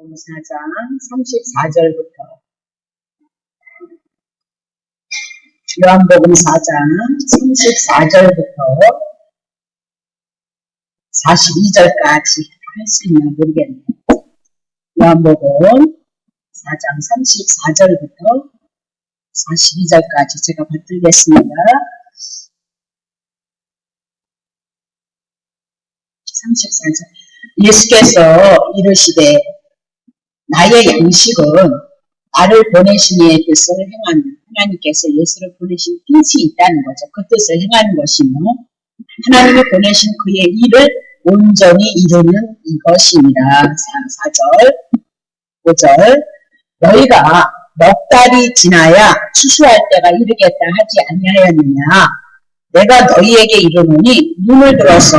요한복음 4장 34절부터 요한복음 4장 34절부터 42절까지 할 수 있나 모르겠네요. 요한복음 4장 34절부터 42절까지 제가 받들겠습니다. 34절. 예수께서 이르시되 나의 양식은 나를 보내신 이의 뜻을 행하는, 하나님께서 예수를 보내신 뜻이 있다는 거죠. 그 뜻을 행하는 것이며 하나님이 보내신 그의 일을 온전히 이루는 이것입니다. 4절 5절 너희가 넉 달이 지나야 추수할 때가 이르겠다 하지 아니하였느냐. 내가 너희에게 이르노니 눈을 들어서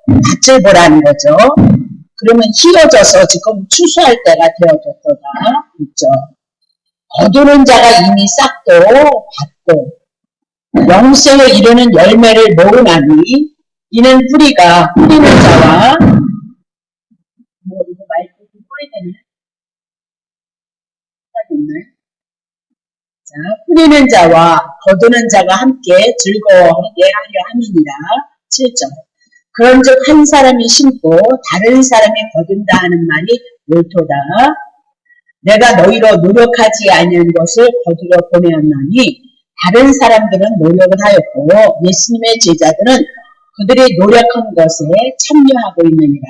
밭을 보라는 거죠. 그러면 희어져서 지금 추수할 때가 되어졌도다. 있죠. 거두는 자가 이미 싹도 받고 영생을 이루는 열매를 모으나니 이는 뿌리가 뿌리는 자와 이거 마이크 뿌리되네. 자, 뿌리는 자와 거두는 자가 함께 즐거워하게 하려 함이니라. 7절. 그런즉 한 사람이 심고 다른 사람이 거둔다 하는 말이 옳도다. 내가 너희로 노력하지 아니한 것을 거두려 보내었나니 다른 사람들은 노력을 하였고 예수님의 제자들은 그들이 노력한 것에 참여하고 있느니라.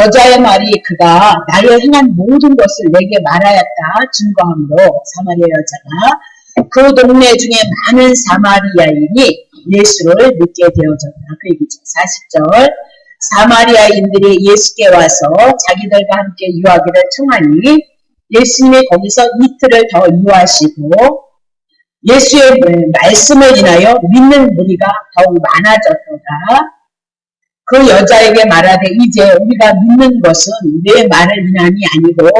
여자의 말이 그가 나를 행한 모든 것을 내게 말하였다 증거함으로 사마리아 여자가 그 동네 중에 많은 사마리아인이 예수를 믿게 되어졌다. 그 얘기죠. 40절. 사마리아인들이 예수께 와서 자기들과 함께 유하기를 청하니 예수님이 거기서 이틀을 더 유하시고 예수의 말씀을 인하여 믿는 무리가 더욱 많아졌도다. 그 여자에게 말하되 이제 우리가 믿는 것은 내 말을 인함이 아니고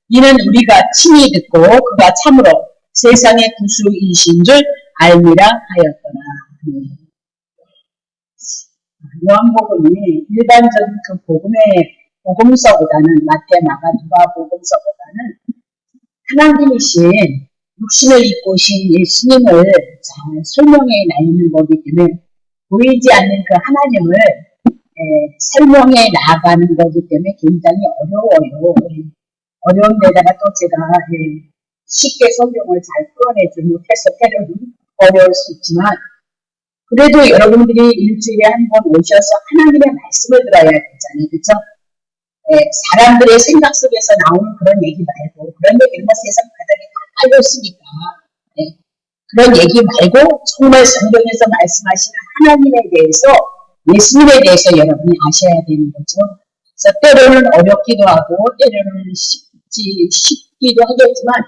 이는 우리가 친히 듣고 그가 참으로 세상의 구주이신 줄 알미라 하였더라. 요한복음이 일반적인 그 복음서보다는 마태, 마가, 누가 복음서보다는 하나님이신 육신을 입고 오신 예수님을 잘 설명해 나있는 거기 때문에 보이지 않는 그 하나님을 설명해 나가는 거기 때문에 굉장히 어려워요. 어려운 데다가 또 제가 쉽게 성경을 잘 풀어내지 못해서 때로는 어려울 수 있지만 그래도 여러분들이 일주일에 한 번 오셔서 하나님의 말씀을 들어야 되잖아요. 그렇죠? 사람들의 생각 속에서 나오는 그런 얘기 말고 그런 얘기는 뭐 세상 바닥에 다 깔렸으니까 그런 얘기 말고 정말 성경에서 말씀하시는 하나님에 대해서 예수님에 대해서 여러분이 아셔야 되는 거죠. 그래서 때로는 어렵기도 하고 때로는 쉽기도 하겠지만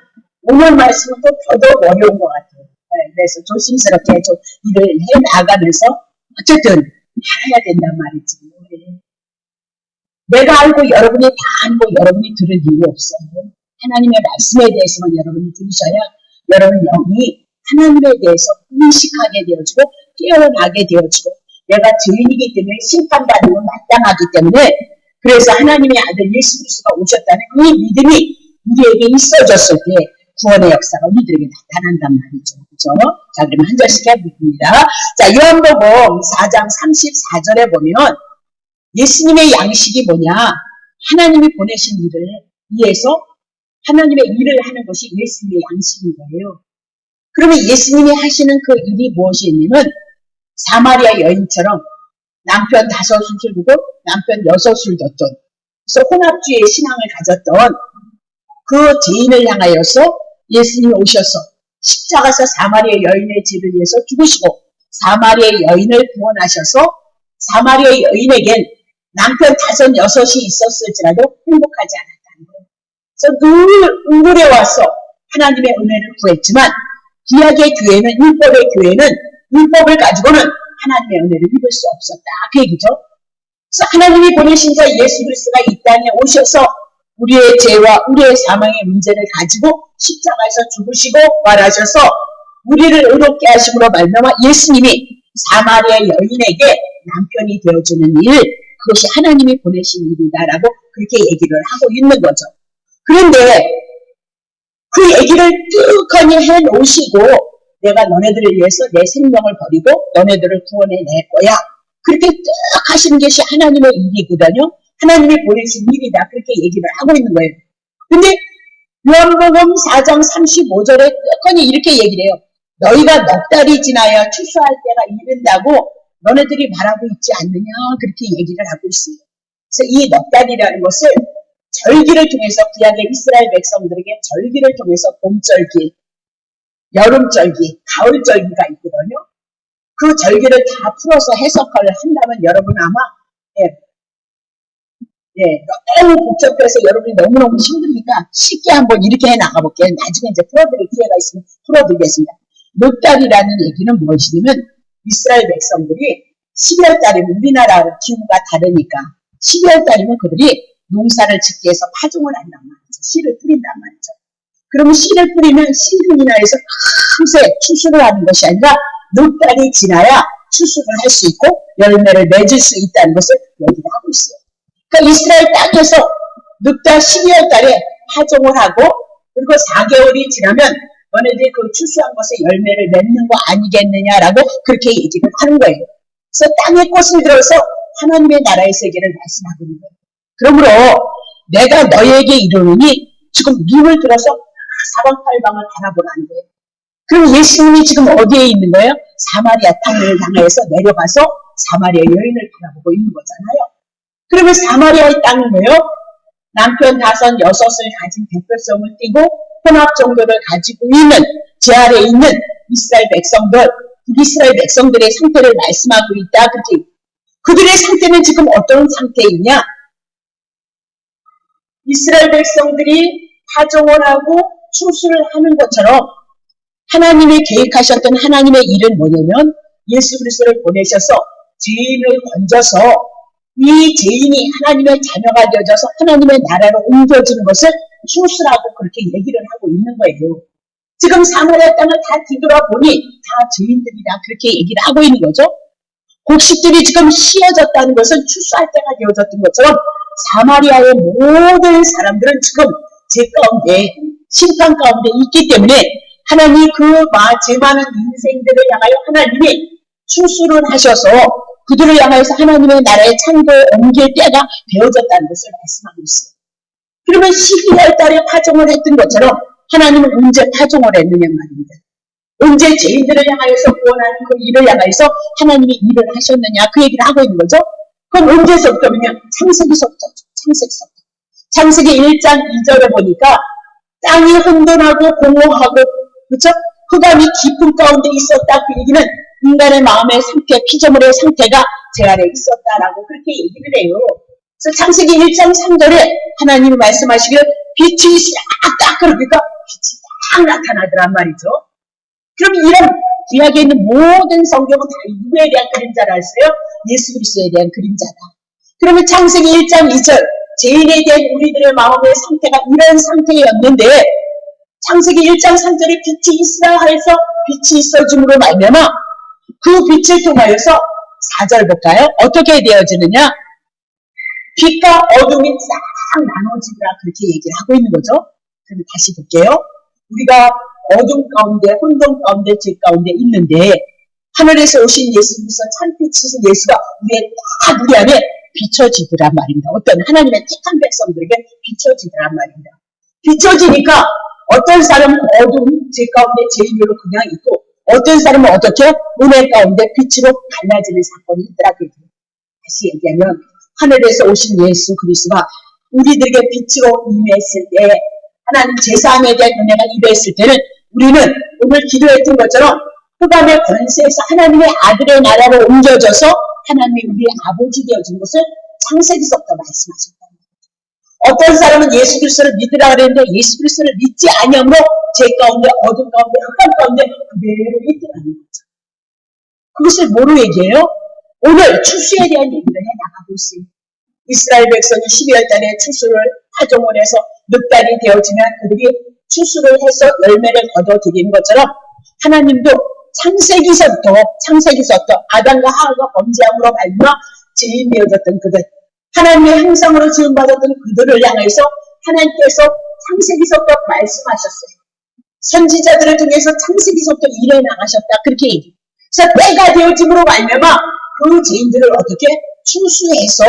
오늘 말씀은 또 더더욱 어려운 것 같아요. 그래서 조심스럽게 좀 일을 해나가면서 어쨌든 알아야 된단 말이지. 내가 알고 여러분이 다 알고 여러분이 들을 이유 없어요. 하나님의 말씀에 대해서만 여러분이 들으셔야 여러분 영이 하나님에 대해서 인식하게 되어지고 깨어나게 되어지고 내가 죄인이기 때문에 심판받는 건 마땅하기 때문에 그래서 하나님의 아들 예수 그리스도가 오셨다는 이 믿음이 우리에게 있어졌을 때 구원의 역사가 우리들에게 나타난단 말이죠. 그렇죠? 자, 그러면 한 절씩 해봅니다. 자, 요한복음 4장 34절에 보면 예수님의 양식이 뭐냐? 하나님이 보내신 일을 위해서 하나님의 일을 하는 것이 예수님의 양식인 거예요. 그러면 예수님이 하시는 그 일이 무엇이냐면 사마리아 여인처럼 남편 5술 두고 남편 6술 뒀던 그래서 혼합주의 신앙을 가졌던 그 죄인을 향하여서 예수님이 오셔서 십자가에서 사마리아 여인의 죄를 위해서 죽으시고 사마리아 여인을 구원하셔서 사마리아 여인에겐 남편 5, 6이 있었을지라도 행복하지 않았다는 거예요. 그래서 늘 은굴에 와서 하나님의 은혜를 구했지만 구약의 교회는 율법의 교회는 율법을 가지고는 하나님의 은혜를 입을 수 없었다. 그 얘기죠. 그래서 하나님이 보내신 자 예수 그리스도가 이 땅에 오셔서 우리의 죄와 우리의 사망의 문제를 가지고 십자가에서 죽으시고 부활하셔서 우리를 의롭게 하심으로 말미암아 예수님이 사마리아 여인에게 남편이 되어주는 일 그것이 하나님이 보내신 일이다라고 그렇게 얘기를 하고 있는 거죠. 그런데 그 얘기를 뚝하니 해놓으시고 내가 너네들을 위해서 내 생명을 버리고 너네들을 구원해낼 거야. 그렇게 뚝 하시는 것이 하나님의 일이거든요. 하나님이 보내신 일이다. 그렇게 얘기를 하고 있는 거예요. 근데 요한복음 4장 35절에 뚝하니 이렇게 얘기를 해요. 너희가 넉 달이 지나야 추수할 때가 이른다고 너네들이 말하고 있지 않느냐 그렇게 얘기를 하고 있어요. 그래서 이 넉 달이라는 것을 절기를 통해서 구약의 이스라엘 백성들에게 절기를 통해서 봄절기, 여름절기, 가을절기가 있거든요. 그 절기를 다 풀어서 해석을 한다면 여러분 아마 너무 복잡해서 여러분이 너무너무 힘드니까 쉽게 한번 이렇게 해 나가볼게요. 나중에 이제 풀어드릴 기회가 있으면 풀어드리겠습니다. 넉 달이라는 얘기는 무엇이냐면 이스라엘 백성들이 12월 달이면 우리나라 기후가 다르니까 12월 달이면 그들이 농사를 짓기 위해서 파종을 한단 말이죠. 씨를 뿌린단 말이죠. 그러면 씨를 뿌리면 씨를 인하여서 금세 추수를 하는 것이 아니라 넉 달이 지나야 추수를 할 수 있고 열매를 맺을 수 있다는 것을 얘기를 하고 있어요. 그러니까 이스라엘 땅에서 넉 달 12월 달에 파종을 하고 그리고 4개월이 지나면 너네들이 그 추수한 것에 열매를 맺는 거 아니겠느냐라고 그렇게 얘기를 하는 거예요. 그래서 땅에 꽃을 들어서 하나님의 나라의 세계를 말씀하고 있는 거예요. 그러므로 내가 너에게 이르노니 지금 눈을 들어서 사방팔방을 바라보라는 거예요. 그럼 예수님이 지금 어디에 있는 거예요? 사마리아 땅을 향해서 내려가서 사마리아 여인을 바라보고 있는 거잖아요. 그러면 사마리아의 땅은 뭐예요? 남편 5, 6을 가진 대표성을 띠고 혼합 정도를 가지고 있는 제 아래에 있는 이스라엘 백성들, 북이스라엘 백성들의 상태를 말씀하고 있다. 그렇게 그들의 상태는 지금 어떤 상태이냐? 이스라엘 백성들이 파종을 하고 추수를 하는 것처럼 하나님이 계획하셨던 하나님의 일은 뭐냐면 예수 그리스도를 보내셔서 죄인을 건져서 이 죄인이 하나님의 자녀가 되어져서 하나님의 나라로 옮겨지는 것을 추수라고 그렇게 얘기를 하고 있는 거예요. 지금 사마리아 땅을 다 뒤돌아보니 다 죄인들이라 그렇게 얘기를 하고 있는 거죠. 곡식들이 지금 씌어졌다는 것은 추수할 때가 되어졌던 것처럼 사마리아의 모든 사람들은 지금 죄 가운데 심판 가운데 있기 때문에 하나님 죄 많은 인생들을 향하여 하나님이 추수를 하셔서 그들을 향해서 하나님의 나라의 창고에 옮길 때가 되어졌다는 것을 말씀하고 있어요. 그러면 12월 달에 파종을 했던 것처럼 하나님은 언제 파종을 했느냐 말입니다. 언제 죄인들을 향하여서 구원하는 그 일을 향하여서 하나님이 일을 하셨느냐 그 얘기를 하고 있는 거죠. 그럼 언제서부터냐? 창세기서부터. 창세기 1장 2절에 보니까 땅이 혼돈하고 공허하고 그렇죠? 흑암이 깊은 가운데 있었다. 그 얘기는 인간의 마음의 상태, 피조물의 상태가 제 아래에 있었다라고 그렇게 얘기를 해요. 그래서 창세기 1장 3절에 하나님이 말씀하시기를 빛이 싹 그러니까 빛이 딱 나타나더란 말이죠. 그럼 이런 구약에 있는 모든 성경은 다 누구에 대한 그림자라 했어요? 예수 그리스도에 대한 그림자다. 그러면 창세기 1장 2절 죄인에 대한 우리들의 마음의 상태가 이런 상태였는데 창세기 1장 3절에 빛이 있으라 해서 빛이 있어짐으로 말미암아 그 빛을 통하여서 4절 볼까요? 어떻게 되어지느냐? 빛과 어둠이 싹 나눠지더라 그렇게 얘기를 하고 있는 거죠. 그럼 다시 볼게요. 우리가 어둠 가운데 혼돈 가운데 죄 가운데 있는데 하늘에서 오신 예수 그리스도 참빛이신 예수가 우리 안에 비춰지더란 말입니다. 어떤 하나님의 택한 백성들에게 비춰지더란 말입니다. 비춰지니까 어떤 사람은 어둠 죄 가운데 죄인으로 그냥 있고 어떤 사람은 어떻게 은혜 가운데 빛으로 갈라지는 사건이 있더라. 다시 얘기하면 하늘에서 오신 예수 그리스도가 우리들에게 빛으로 임했을 때 하나님 제사함에 대한 은혜가 임했을 때는 우리는 오늘 기도했던 것처럼 흑암의 권세에서 하나님의 아들의 나라로 옮겨져서 하나님이 우리의 아버지 되어진 것을 창세기서부터 말씀하셨다. 어떤 사람은 예수 그리스도를 믿으라 그랬는데 예수 그리스도를 믿지 아니함으로 죄 가운데 어둠 가운데 흑암 가운데 그대로 있더라는 거죠. 그것을 뭐로 얘기해요? 오늘 추수에 대한 얘기를 해나가고 있어요. 이스라엘 백성이 12월 달에 추수를 파종을 해서 넉 달이 되어지면 그들이 추수를 해서 열매를 거둬들이는 것처럼 하나님도 창세기서부터 아담과 하와가 범죄함으로 말미암아 죄인 되어졌던 그들 하나님의 형상으로 지음받았던 그들을 향해서 하나님께서 창세기서부터 말씀하셨어요. 선지자들을 통해서 창세기서부터 일해 나가셨다. 그렇게 얘기해요. 그래서 때가 되어짐으로 말미암아 그 죄인들을 어떻게 추수해서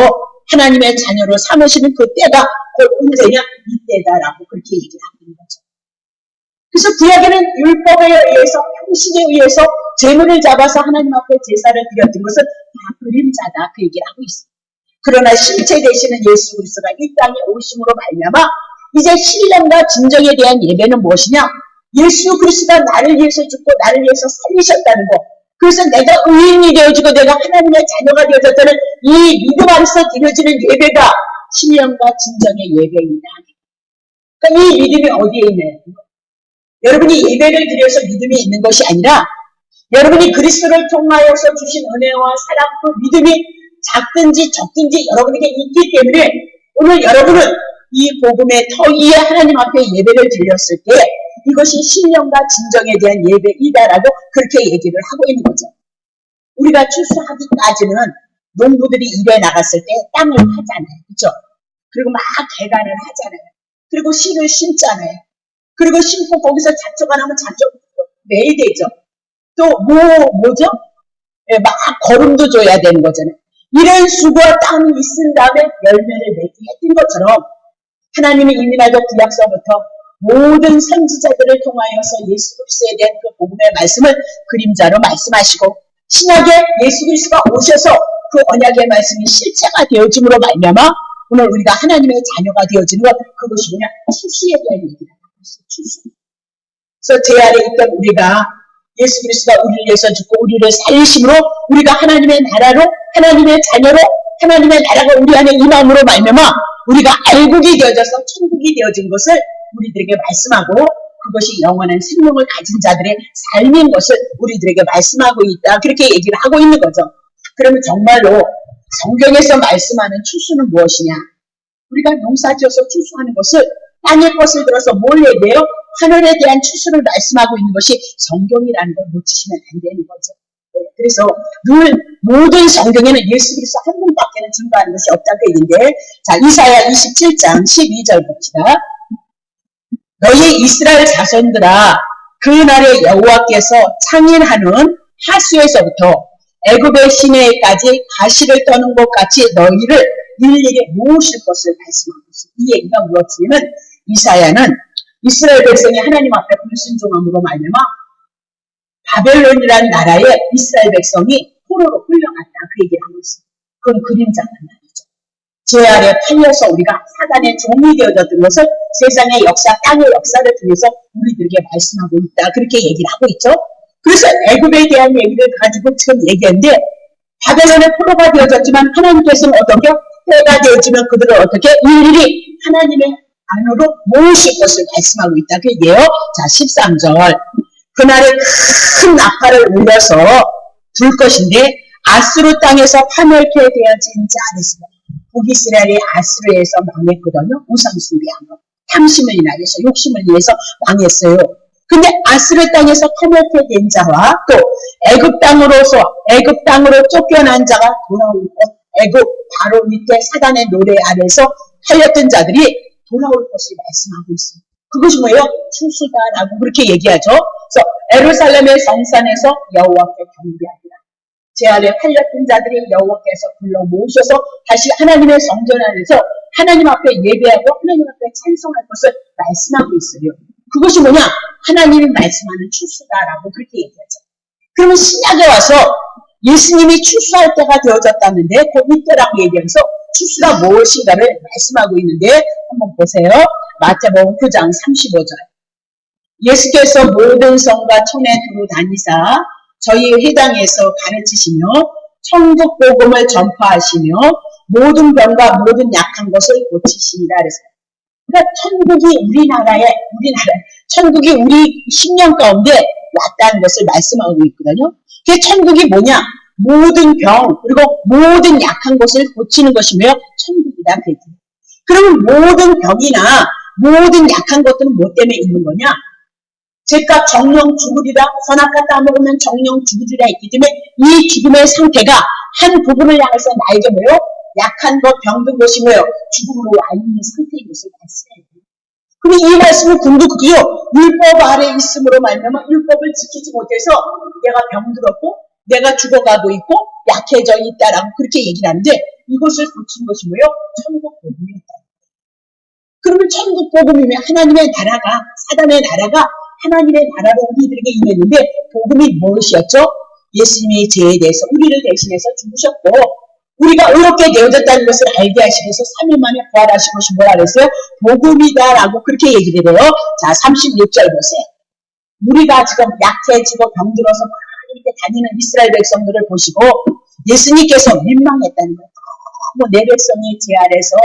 하나님의 자녀로 삼으시는 그 때가 곧 언제냐? 이때다라고 그렇게 얘기를 하고 있는 거죠. 그래서 구약에는 율법에 의해서 형식에 의해서 제물을 잡아서 하나님 앞에 제사를 드렸던 것은 다 그림자다. 그 얘기를 하고 있습니다. 그러나 실체 되시는 예수 그리스도가 이 땅에 오심으로 말미암아 이제 신령과 진정에 대한 예배는 무엇이냐? 예수 그리스도가 나를 위해서 죽고 나를 위해서 살리셨다는 것. 그래서 내가 의인이 되어지고 내가 하나님의 자녀가 되어졌다는 이 믿음 안에서 드려지는 예배가 신령과 진정의 예배이다. 그러니까 이 믿음이 어디에 있나요? 여러분이 예배를 드려서 믿음이 있는 것이 아니라 여러분이 그리스도를 통하여서 주신 은혜와 사랑, 그 믿음이 작든지 적든지 여러분에게 있기 때문에 오늘 여러분은 이 복음의 터 위에 하나님 앞에 예배를 드렸을 때 이것이 신령과 진정에 대한 예배이다라고 그렇게 얘기를 하고 있는 거죠. 우리가 추수하기까지는 농부들이 일에 나갔을 때 땅을 파잖아요. 그렇죠? 그리고 막 개간을 하잖아요. 그리고 씨를 심잖아요. 그리고 심고 거기서 잡초가 나면 잡초 매야 되죠. 또 뭐죠? 예, 막 거름도 줘야 되는 거잖아요. 이런 수고와 땀이 있은 다음에 열매를 맺게 했던 것처럼 하나님이 이미 나도 구약서부터 모든 선지자들을 통하여서 예수 그리스도에 대한 그 복음의 말씀을 그림자로 말씀하시고 신약에 예수 그리스도가 오셔서 그 언약의 말씀이 실체가 되어짐으로 말미암아 오늘 우리가 하나님의 자녀가 되어지는 것, 그것이 뭐냐? 추수에 대한 얘기를 하고 있어요. 추수. 그래서 제 아래 있던 우리가 예수 그리스도가 우리를 위해서 죽고 우리를 살리심으로 우리가 하나님의 나라로, 하나님의 자녀로, 하나님의 나라가 우리 안에 임함으로 말미암아 우리가 알국이 되어져서 천국이 되어진 것을 우리들에게 말씀하고 그것이 영원한 생명을 가진 자들의 삶인 것을 우리들에게 말씀하고 있다. 그렇게 얘기를 하고 있는 거죠. 그러면 정말로 성경에서 말씀하는 추수는 무엇이냐? 우리가 농사지어서 추수하는 것을 땅의 것을 들어서 뭘 얘기해요? 하늘에 대한 추수를 말씀하고 있는 것이 성경이라는 걸 놓치시면 안 되는 거죠. 네, 그래서 늘 모든 성경에는 예수 그리스도 한 분밖에는 증거하는 것이 없다고 얘기인데, 자, 이사야 27장 12절 봅시다. 너희 이스라엘 자손들아, 그날에 여호와께서 창인하는 하수에서부터 애굽의 시내에까지 가시를 떠는 것 같이 너희를 일일이 모으실 것을 말씀하고 있습니다. 이 얘기가 무엇이냐면 이사야는 이스라엘 백성이 하나님 앞에 불순종함으로 말미암아 바벨론이라는 나라에 이스라엘 백성이 포로로 끌려갔다. 그 얘기를 하고 있습니다. 그건 그림자란 말이죠. 죄 아래 팔려서 우리가 사단의 종이 되어졌던 것을 세상의 역사, 땅의 역사를 통해서 우리들에게 말씀하고 있다. 그렇게 얘기를 하고 있죠. 그래서 애굽에 대한 얘기를 가지고 지금 얘기했는데 바벨론의 포로가 되어졌지만 하나님께서는 어떻게 때가 되어지면 그들을 어떻게 일일이 하나님의 안으로 모으실 것을 말씀하고 있다. 그 얘기예요. 자, 13절. 그날에 큰 나팔을 울려서 불 것인데 아수르 땅에서 파멸케 되어진 자 됐습니다. 북이스라엘이 아수르에서 망했거든요. 우상숭배한 거. 탐심을 인하여서 욕심을 위해서 망했어요. 근데 아수르 땅에서 파멸케 된 자와 또 애굽 땅으로 쫓겨난 자가 돌아올 것, 애굽 바로 밑에 사단의 노래 아래서 팔렸던 자들이 돌아올 것을 말씀하고 있습니다. 그것이 뭐예요? 추수다라고 그렇게 얘기하죠. 그래서 예루살렘의 성산에서 여호와께 경배하리라. 제 안에 팔렸던 자들이 여호와께서 불러 모으셔서 다시 하나님의 성전 안에서 하나님 앞에 예배하고 하나님 앞에 찬송할 것을 말씀하고 있어요. 그것이 뭐냐? 하나님이 말씀하는 추수다라고 그렇게 얘기하죠. 그러면 신약에 와서 예수님이 추수할 때가 되어졌다는데 그 이때라고 얘기하면서 추수가 무엇인가를 말씀하고 있는데 한번 보세요. 마태복음 9장 35절. 예수께서 모든 성과 촌에 두루 다니사 저희 회당에서 가르치시며 천국 복음을 전파하시며 모든 병과 모든 약한 것을 고치시니라 그랬어요. 그러니까 천국이 천국이 우리 심령 가운데 왔다는 것을 말씀하고 있거든요. 그 천국이 뭐냐? 모든 병 그리고 모든 약한 것을 고치는 것이며 천국이다. 그러면 모든 병이나 모든 약한 것들은 뭐 때문에 있는 거냐? 죄값 정령 죽으리라 선악과 따먹으면 정령 죽으리라 했기 때문에 이 죽음의 상태가 한 부분을 향해서 나에게 뭐요? 약한 것, 병든 것이 뭐예요? 죽음으로 와 있는 상태인 것을 말씀해요. 그럼 이 말씀은 궁극하게요. 율법 아래 있음으로 말미암아 율법을 지키지 못해서 내가 병들었고 내가 죽어가고 있고 약해져 있다라고 그렇게 얘기를 하는데 이것을 고친 것이 뭐예요? 천국 복음이었다. 그러면 천국 복음이면 하나님의 나라가 사단의 나라가 하나님의 나라로 우리들에게 임했는데 복음이 무엇이었죠? 예수님이 죄에 대해서 우리를 대신해서 죽으셨고 우리가 의롭게 되어졌다는 것을 알게 하시기 위해서 3일 만에 부활하신 것이 뭐라 그랬어요? 복음이다라고 그렇게 얘기를 해요. 자, 36절 보세요. 우리가 지금 약해지고 병들어서 막 이렇게 다니는 이스라엘 백성들을 보시고 예수님께서 민망했다는 거예요. 너무 내 백성이 제 아래서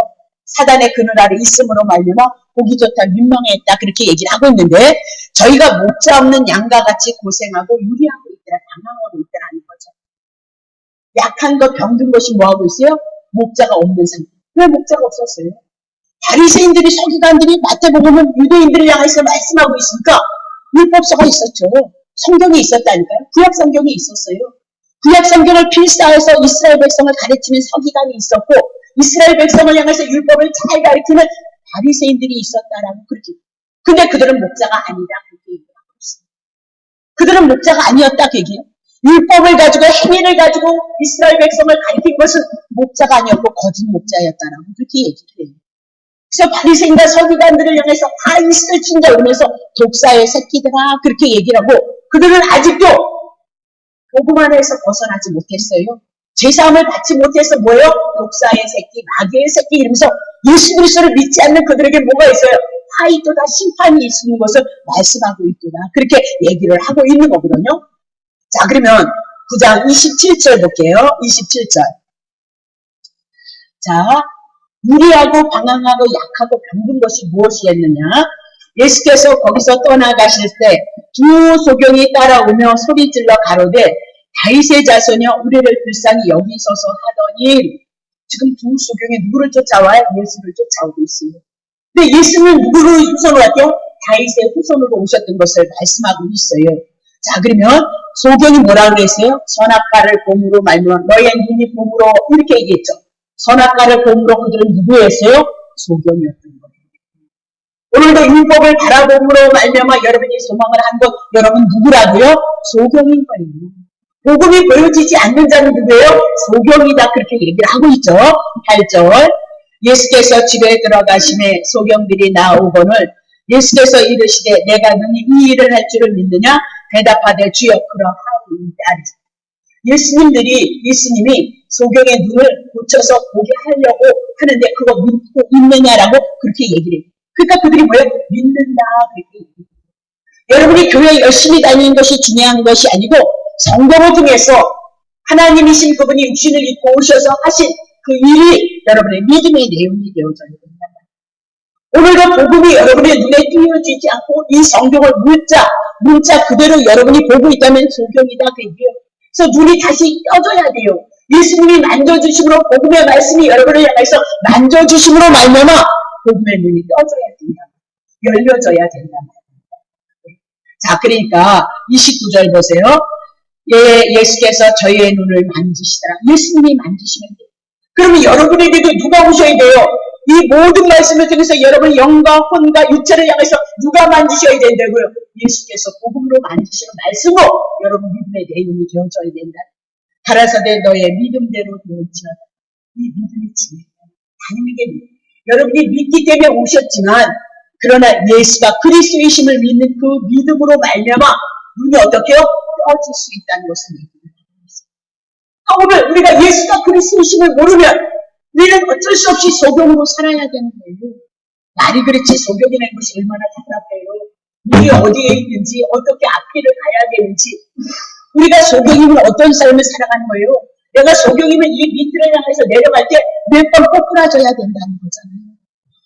사단의 그늘 아래 있음으로 말미암아 보기 좋다 민망했다 그렇게 얘기를 하고 있는데 저희가 목자 없는 양과 같이 고생하고 유리하고 있더라 방황하고 있더라는 거죠. 약한 것 병든 것이 뭐하고 있어요? 목자가 없는 상태. 왜 목자가 없었어요? 바리새인들이 서기관들이 마태복음은 유대인들을 향해서 말씀하고 있으니까 율법서가 있었죠. 성경이 있었다니까요. 구약 성경이 있었어요. 구약 성경을 필사해서 이스라엘 백성을 가르치는 서기관이 있었고 이스라엘 백성을 향해서 율법을 잘 가르치는 바리새인들이 있었다라고 그렇게. 근데 그들은 목자가 아니다 그렇게 얘기하고 있습니다. 그들은 목자가 아니었다 그 얘기예요. 율법을 가지고 행위를 가지고 이스라엘 백성을 가르친 것은 목자가 아니었고 거짓 목자였다라고 그렇게 얘기를 해요. 그래서 바리새인과 서기관들을 향해서 다 있을 진자 오면서 독사의 새끼들아 그렇게 얘기를 하고 그들은 아직도 복음 안에서 벗어나지 못했어요. 제사함을 받지 못해서 뭐예요? 독사의 새끼, 마귀의 새끼 이러면서 예수 그리스도를 믿지 않는 그들에게 뭐가 있어요? 화이도다 심판이 있는 것을 말씀하고 있구나. 그렇게 얘기를 하고 있는 거거든요. 자, 그러면 9장 27절 볼게요. 27절. 자, 무리하고 방황하고 약하고 병든 것이 무엇이었느냐? 예수께서 거기서 떠나가실 때 두 소경이 따라오며 소리질러 가로되 다윗의 자손이여 우리를 불쌍히 여기소서 하더니 지금 두 소경이 누구를 쫓아와요? 예수를 쫓아오고 있습니다. 근데 예수는 누구를 후손으로 왔죠? 다윗의 후손으로 오셨던 것을 말씀하고 있어요. 자, 그러면 소경이 뭐라고 그랬어요? 선악과를 봄으로 말미암아 너의 눈이 봄으로 이렇게 얘기했죠. 선악과를 봄으로 그들은 누구였어요? 소경이었던 거예요. 오늘도 율법을 바라봄으로 말미암아 여러분이 소망을 한 것 여러분 누구라고요? 소경인 거예요. 복음이 보여지지 않는 자는 누구예요? 소경이다 그렇게 얘기를 하고 있죠. 8절 예수께서 집에 들어가심에 소경들이 나오거늘 예수께서 이르시되 내가 능히 이 일을 할 줄을 믿느냐? 대답하되 주여 그러하오이다. 예수님이 소경의 눈을 고쳐서 보게 하려고 하는데 그거 믿고 있느냐라고 그렇게 얘기를 해요. 그러니까 그들이 뭐예요? 믿는다. 그렇게 얘기해요. 여러분이 교회 열심히 다니는 것이 중요한 것이 아니고 성경을 통해서 하나님이신 그분이 육신을 입고 오셔서 하신 그 일이 여러분의 믿음의 내용이 되어져야 된다. 오늘도 복음이 여러분의 눈에 띄어지지 않고 이 성경을 문자 그대로 여러분이 보고 있다면 소경이다 그 얘기예요. 그래서 눈이 다시 떠져야 돼요. 예수님이 만져주심으로 복음의 말씀이 여러분을 향해서 만져주심으로 말미암아 복음의 눈이 떠져야 된다. 열려져야 된다. 자, 그러니까 29절 보세요. 예수께서 저희의 눈을 만지시더라. 예수님이 만지시면 돼요. 그러면 여러분에게도 누가 오셔야 돼요? 이 모든 말씀을 통해서 여러분의 영과 혼과 육체를 향해서 누가 만지셔야 된다고요? 예수께서 복음으로 만지시는 말씀으로 여러분 믿음의 내용이 되어져야 된다. 가라사대 너의 믿음대로 되어지어라. 이 믿음이 중요해요. 하나님에게 여러분이 믿기 때문에 오셨지만 그러나 예수가 그리스도이심을 믿는 그 믿음으로 말미암아 눈이 어떻게요? 떠질 수 있다는 것을 얘기합니다. 오늘 우리가 예수가 그리스도이심을 모르면 우리는 어쩔 수 없이 소경으로 살아야 되는 거예요. 말이 그렇지 소경이라는 것이 얼마나 답답해요. 우리 어디에 있는지 어떻게 앞길을 가야 되는지 우리가 소경이면 어떤 삶을 살아가는 거예요. 내가 소경이면 이 밑을 향해서 내려갈 때 몇 번 꼬꾸라져야 된다는 거잖아요.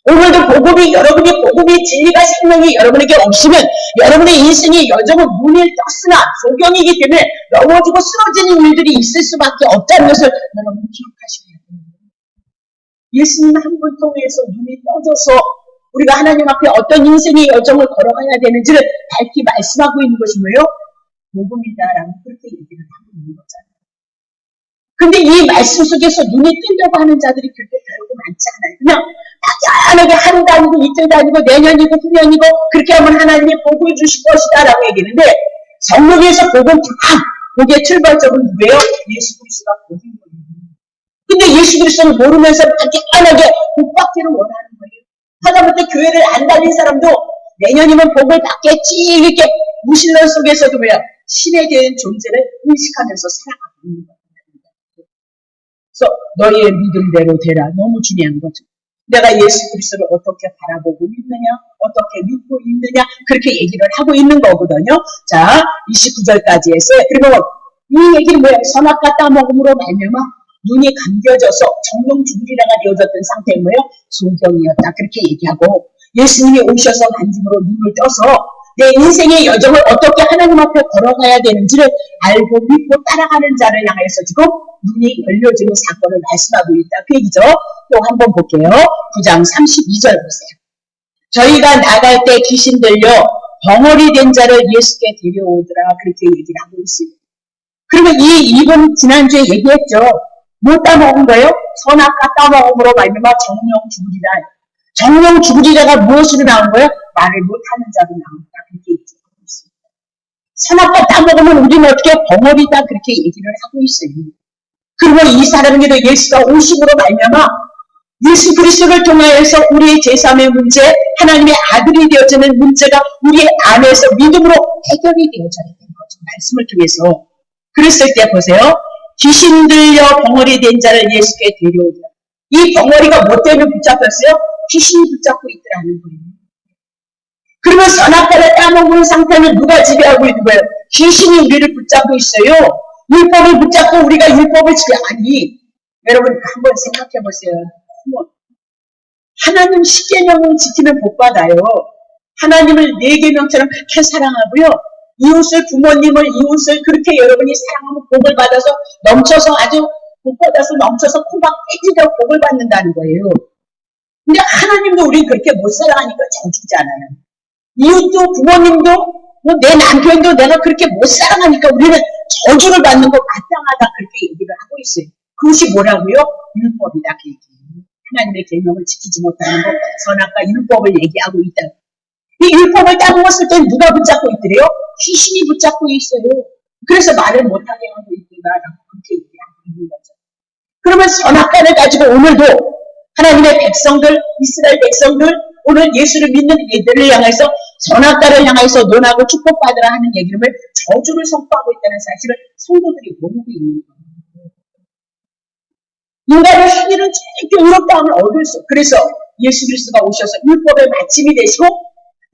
오늘도 여러분이 복음이 진리가 생명이 여러분에게 없으면 여러분의 인생이 여정은 문을 떴으나 소경이기 때문에 넘어지고 쓰러지는 일들이 있을 수밖에 없다는 것을 여러분 기억하셔야 돼요. 예수님 한 분 통해서 눈이 떠져서 우리가 하나님 앞에 어떤 인생의 여정을 걸어가야 되는지를 밝히 말씀하고 있는 것이 뭐예요? 복음이다라고 그렇게 얘기를 하고 있는 거잖아요. 근데 이 말씀 속에서 눈에 띄려고 하는 자들이 그렇게 별로 많지 않아요. 그냥 막연하게 하루도 아니고 이틀도 아니고 내년이고 후년이고 그렇게 하면 하나님이 복을 주실 것이다 라고 얘기했는데 성경에서 복은 다 복의 출발점은 누구예요? 예수 그리스도가 복인 거예요. 근데 예수 그리스도를 모르면서 막연하게 복 받기를 원하는 거예요. 하다못해 교회를 안 다닌 사람도 내년이면 복을 받겠지 이렇게 무신론 속에서도 뭐야 신에 대한 존재를 의식하면서 살아가고 있는 거예요. 그래서 너희의 믿음대로 되라. 너무 중요한 거죠. 내가 예수 그리스도를 어떻게 바라보고 있느냐, 어떻게 믿고 있느냐 그렇게 얘기를 하고 있는 거거든요. 자, 29절까지 했어요. 그리고 이 얘기는 뭐예요? 선악과 따먹음으로 말미암아 눈이 감겨져서 정령 죽으리라가 되어졌던 상태인 거예요. 소경이었다. 그렇게 얘기하고 예수님이 오셔서 만짐으로 눈을 떠서 내 인생의 여정을 어떻게 하나님 앞에 걸어가야 되는지를 알고 믿고 따라가는 자를 향해서 지금 눈이 열려지는 사건을 말씀하고 있다. 그 얘기죠. 또 한번 볼게요. 9장 32절 보세요. 저희가 나갈 때 귀신 들려 벙어리 된 자를 예수께 데려오더라. 그렇게 얘기를 하고 있습니다. 그리고 이분 지난주에 얘기했죠. 뭐 따먹은 거예요? 선악과 따먹음으로 말미암아 정령 죽으리라. 정령 죽으리라가 무엇으로 나온 거예요? 말을 못하는 자로 나온다. 그렇게 얘기하고 있습니다. 선악과 따먹으면 우리는 어떻게 벙어리다 그렇게 얘기를 하고 있어요. 그리고 이 사람에게도 예수가 오심으로 말미암아 예수 그리스도를 통하여서 우리의 제3의 문제, 하나님의 아들이 되어지는 문제가 우리 안에서 믿음으로 해결이 되어져야 되는 거죠. 말씀을 통해서. 그랬을 때 보세요. 귀신 들려 벙어리 된 자를 예수께 데려오더라. 이 벙어리가 뭐 때문에 붙잡혔어요? 귀신이 붙잡고 있더라는 거예요. 그러면 선악과를 따먹는 상태는 누가 지배하고 있는 거예요? 귀신이 우리를 붙잡고 있어요. 율법을 붙잡고 우리가 율법을 지켜. 아니, 여러분 한번 생각해 보세요. 하나님 10계명을 지키면 복 받아요. 하나님을 4계명처럼 그렇게 사랑하고요. 이웃을, 부모님을, 이웃을 그렇게 여러분이 사랑하면 복을 받아서 넘쳐서 아주 복 받아서 넘쳐서 코박 깨지도록 복을 받는다는 거예요. 근데 하나님도 우리 그렇게 못 사랑하니까 저주잖아요. 이웃도 부모님도 뭐 내 남편도 내가 그렇게 못 사랑하니까 우리는 저주를 받는 거 마땅하다 그렇게 얘기를 하고 있어요. 그것이 뭐라고요? 율법이다 그 얘기예요. 하나님의 계명을 지키지 못하는 것, 선악과 율법을 얘기하고 있다. 이 율법을 따먹었을 때 누가 붙잡고 있더래요? 귀신이 붙잡고 있어요. 그래서 말을 못하게 하고 있구나라고 그렇게 얘기하고 있는 거죠. 그러면 선악과를 가지고 오늘도 하나님의 백성들, 이스라엘 백성들, 오늘 예수를 믿는 이들을 향해서 선악과를 향해서 논하고 축복받으라 하는 얘기를 저주를 선포하고 있다는 사실을 성도들이 모르고 있는 거예요. 인간의 행위는 절대 의롭다함을 얻을 수. 그래서 예수 그리스도가 오셔서 율법의 마침이 되시고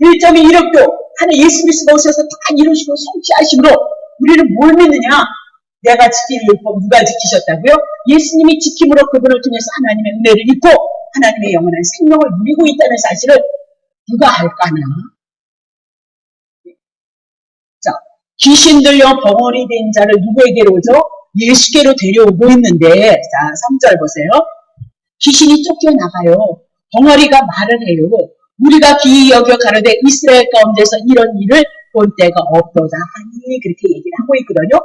1.2 1억도 하는 예수 그리스도가 오셔서 다 이루시고 성취하심으로 우리는 뭘 믿느냐? 내가 지킬 율법 누가 지키셨다고요? 예수님이 지킴으로 그분을 통해서 하나님의 은혜를 입고 하나님의 영원한 생명을 누리고 있다는 사실을 누가 알까나? 자, 귀신 들려 벙어리 된 자를 누구에게로 오죠? 예수께로 데려오고 있는데, 자, 3절 보세요. 귀신이 쫓겨나가요. 벙어리가 말을 해요. 우리가 기이 여겨 가로되 이스라엘 가운데서 이런 일을 본 때가 없도다 하니 그렇게 얘기를 하고 있거든요.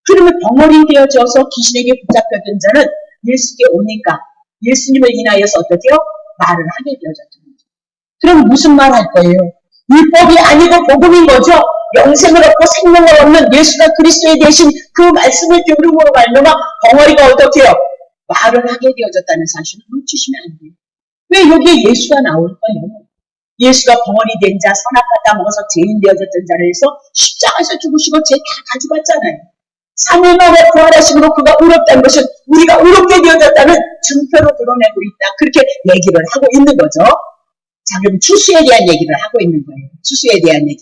그러면 벙어리 되어져서 귀신에게 붙잡혔던 자는 예수께 오니까 예수님을 인하여서 어떻게요? 말을 하게 되어졌던 거죠. 그럼 무슨 말 할 거예요? 율법이 아니고 복음인 거죠. 영생을 얻고 생명을 얻는 예수가 그리스도에 대신 그 말씀을 들음으로 말미암아 벙어리가 어떻게요? 말을 하게 되어졌다는 사실을 놓치시면 안 돼요. 왜 여기에 예수가 나올까요? 예수가 벙어리 된 자, 선악과 따먹어서 죄인 되어졌던 자를 해서 십자가에서 죽으시고 죄 다 가져갔잖아요. 3일 만에 부활하심으로 그가 의롭다는 것은 우리가 의롭게 되어졌다는 증표로 드러내고 있다. 그렇게 얘기를 하고 있는 거죠. 자, 그럼 추수에 대한 얘기를 하고 있는 거예요. 추수에 대한 얘기.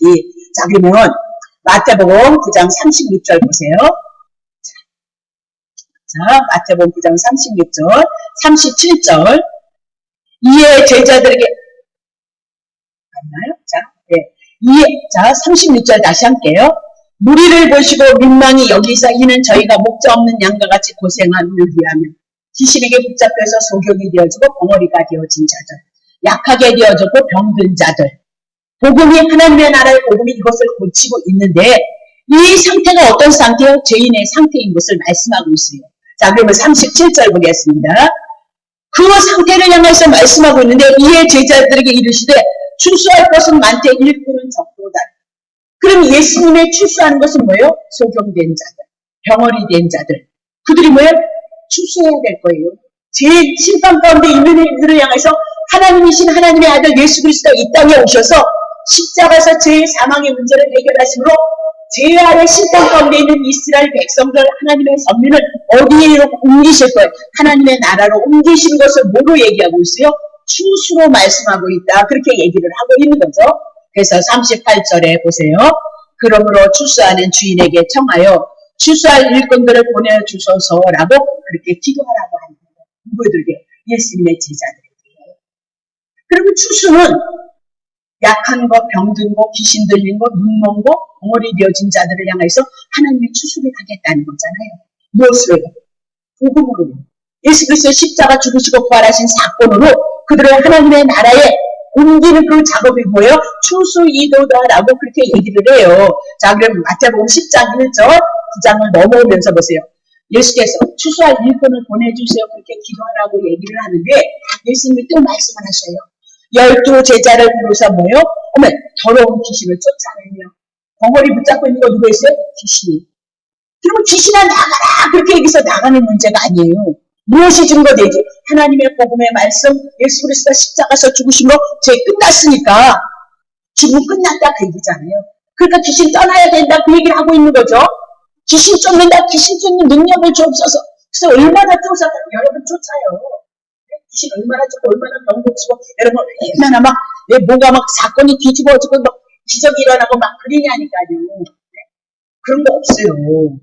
자, 그러면 마태복음 9장 36절 보세요. 자, 마태복음 9장 36절, 37절. 이에 제자들에게 맞나요? 자, 네. 자, 36절 다시 할게요. 무리를 보시고 민망히 여기서 이는 저희가 목자 없는 양과 같이 고생함을 위하며 귀신에게 붙잡혀서 소경이 되어지고 벙어리가 되어진 자들, 약하게 되어졌고 병든 자들, 복음이 하나님의 나라의 복음이 이것을 고치고 있는데 이 상태가 어떤 상태요? 죄인의 상태인 것을 말씀하고 있어요. 자, 그러면 37절 보겠습니다. 그 상태를 향해서 말씀하고 있는데 이에 제자들에게 이르시되 추수할 것은 많되 일꾼은 적도다. 그럼 예수님의 추수하는 것은 뭐예요? 소경된 자들, 병어리 된 자들. 그들이 뭐예요? 추수해야 될 거예요. 제일 심판 가운데 있는 이들을 향해서 하나님이신 하나님의 아들 예수 그리스도가 이 땅에 오셔서 십자가에서 죄의 사망의 문제를 해결하심으로 죄 아래 심판 가운데 있는 이스라엘 백성들 하나님의 선민을 어디에 옮기실 거예요? 하나님의 나라로 옮기신 것을 뭐로 얘기하고 있어요? 추수로 말씀하고 있다. 그렇게 얘기를 하고 있는 거죠. 그래서 38절에 보세요. 그러므로 추수하는 주인에게 청하여 추수할 일꾼들을 보내주소서라고 그렇게 기도하라고 하는 거예요. 누구들에게? 예수님의 제자들에게. 그리고 추수는 약한 거, 병든 거, 귀신 들린 거, 눈먼 거, 벙어리 되어진 자들을 향해서 하나님의 추수를 하겠다는 거잖아요. 무엇으로요? 복음으로. 예수 그리스도의 십자가 죽으시고 부활하신 사건으로 그들을 하나님의 나라에 옮기는 그 작업이 뭐예요? 추수이도다라고 그렇게 얘기를 해요. 자, 그럼 마태복음 10장 1절 9장을 넘어오면서 보세요. 예수께서 추수할 일꾼을 보내주세요. 그렇게 기도하라고 얘기를 하는데 예수님이 또 말씀을 하셔요. 12 제자를 부르사 뭐예요? 어머, 더러운 귀신을 쫓아내며 벙어리 붙잡고 있는 거 누구 있어요? 귀신이. 그러면 귀신아 나가라! 그렇게 얘기해서 나가는 문제가 아니에요. 무엇이 증거되지? 하나님의 복음의 말씀, 예수 그리스도가 십자가에서 죽으심으로 죄 끝났으니까 죽음 끝났다 그 얘기잖아요. 그러니까 귀신 떠나야 된다 그 얘기를 하고 있는 거죠. 귀신 쫓는다, 귀신 쫓는 능력을 주옵소서. 그래서 얼마나 쫓아요? 여러분 쫓아요. 귀신 얼마나 쫓고 얼마나 병 고치고 여러분 얼마나 막 뭐가 막 사건이 뒤집어지고 막 기적이 일어나고 막 그러냐니까요. 그런 거 없어요.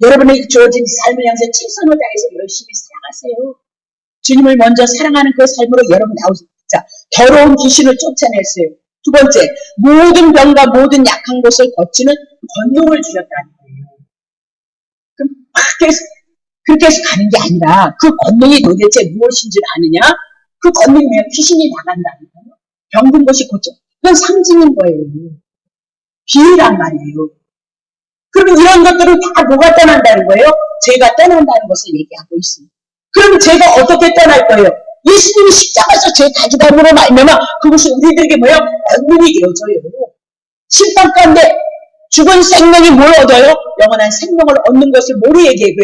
여러분에게 주어진 삶을 향해서 최선을 다해서 열심히 살아가세요. 주님을 먼저 사랑하는 그 삶으로 여러분 나오세요. 자, 더러운 귀신을 쫓아냈어요. 두 번째, 모든 병과 모든 약한 곳을 거치는 권능을 주셨다는 거예요. 그럼 막 그렇게 해서 가는 게 아니라 그 권능이 도대체 무엇인지를 아느냐? 그 권능이 뭐예요? 귀신이 나간다는 거예요. 병든 것이 고쳐. 그건 상징인 거예요. 비유란 말이에요. 그러면 이런 것들은 다 뭐가 떠난다는 거예요? 죄가 떠난다는 것을 얘기하고 있습니다. 그럼 죄가 어떻게 떠날 거예요? 예수님이 십자가에서 죄 가져담으로 말미암아 그것이 우리들에게 뭐예요? 권능이 되어져요. 심판 가운데 죽은 생명이 뭘 얻어요? 영원한 생명을 얻는 것을 뭐로 얘기해요?